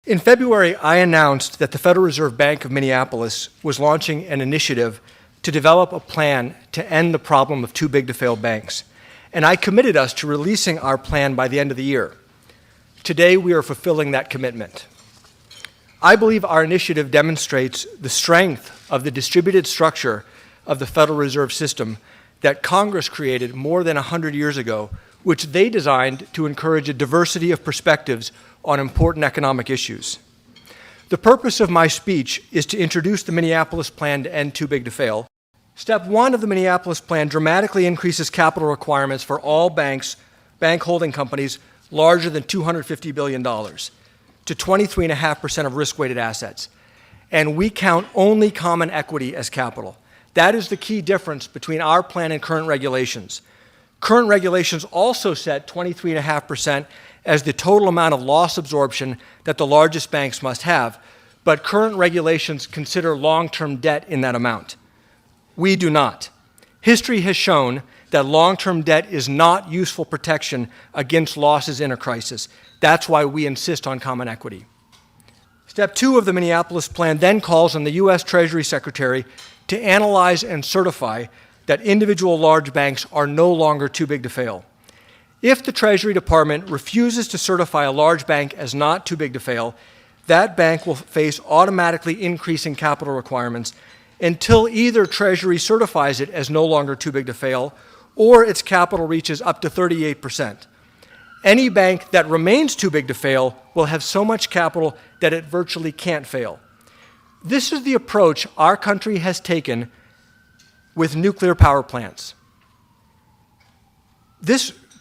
In February, I announced that the Federal Reserve Bank of Minneapolis was launching an initiative to develop a plan to end the problem of too big to fail banks. And I committed us to releasing our plan by the end of the year. Today, we are fulfilling that commitment. I believe our initiative demonstrates the strength of the distributed structure of the Federal Reserve System that Congress created more than 100 years ago, which they designed to encourage a diversity of perspectives on important economic issues. The purpose of my speech is to introduce the Minneapolis Plan to end too big to fail. Step 1 of the Minneapolis Plan dramatically increases capital requirements for all banks, bank holding companies larger than $250 billion to 23.5% of risk-weighted assets. And we count only common equity as capital. That is the key difference between our plan and current regulations. Current regulations also set 23.5% as the total amount of loss absorption that the largest banks must have, but current regulations consider long-term debt in that amount. We do not. History has shown that long-term debt is not useful protection against losses in a crisis. That's why we insist on common equity. Step 2 of the Minneapolis Plan then calls on the U.S. Treasury Secretary to analyze and certify that individual large banks are no longer too big to fail. If the Treasury Department refuses to certify a large bank as not too big to fail, that bank will face automatically increasing capital requirements until either Treasury certifies it as no longer too big to fail or its capital reaches up to 38%. Any bank that remains too big to fail will have so much capital that it virtually can't fail. This is the approach our country has taken with nuclear power plants.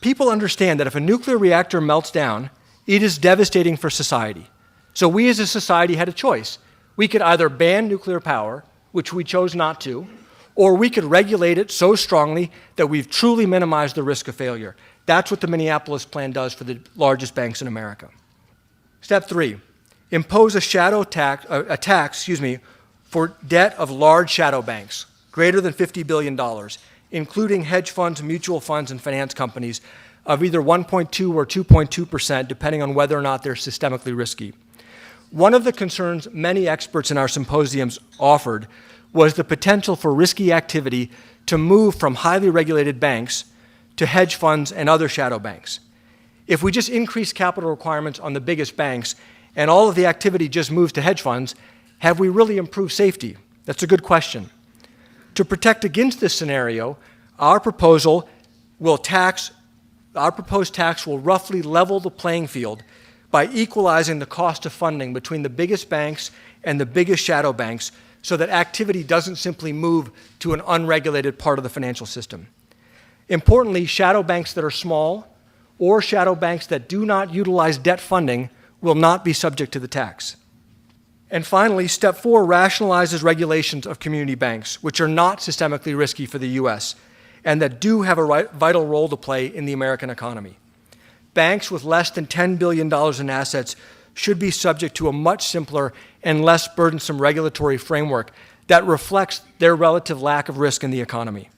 People understand that if a nuclear reactor melts down, it is devastating for society. So we as a society had a choice. We could either ban nuclear power, which we chose not to, or we could regulate it so strongly that we've truly minimized the risk of failure. That's what the Minneapolis Plan does for the largest banks in America. Step 3, impose a tax for debt of large shadow banks, greater than $50 billion, including hedge funds, mutual funds, and finance companies of either 1.2 or 2.2%, depending on whether or not they're systemically risky. One of the concerns many experts in our symposiums offered was the potential for risky activity to move from highly regulated banks to hedge funds and other shadow banks. If we just increase capital requirements on the biggest banks and all of the activity just moves to hedge funds, have we really improved safety? That's a good question. To protect against this scenario, our proposed tax will roughly level the playing field by equalizing the cost of funding between the biggest banks and the biggest shadow banks so that activity doesn't simply move to an unregulated part of the financial system. Importantly, shadow banks that are small or shadow banks that do not utilize debt funding will not be subject to the tax. And finally, Step 4 rationalizes regulations of community banks, which are not systemically risky for the U.S. and that do have a vital role to play in the American economy. Banks with less than $10 billion in assets should be subject to a much simpler and less burdensome regulatory framework that reflects their relative lack of risk in the economy.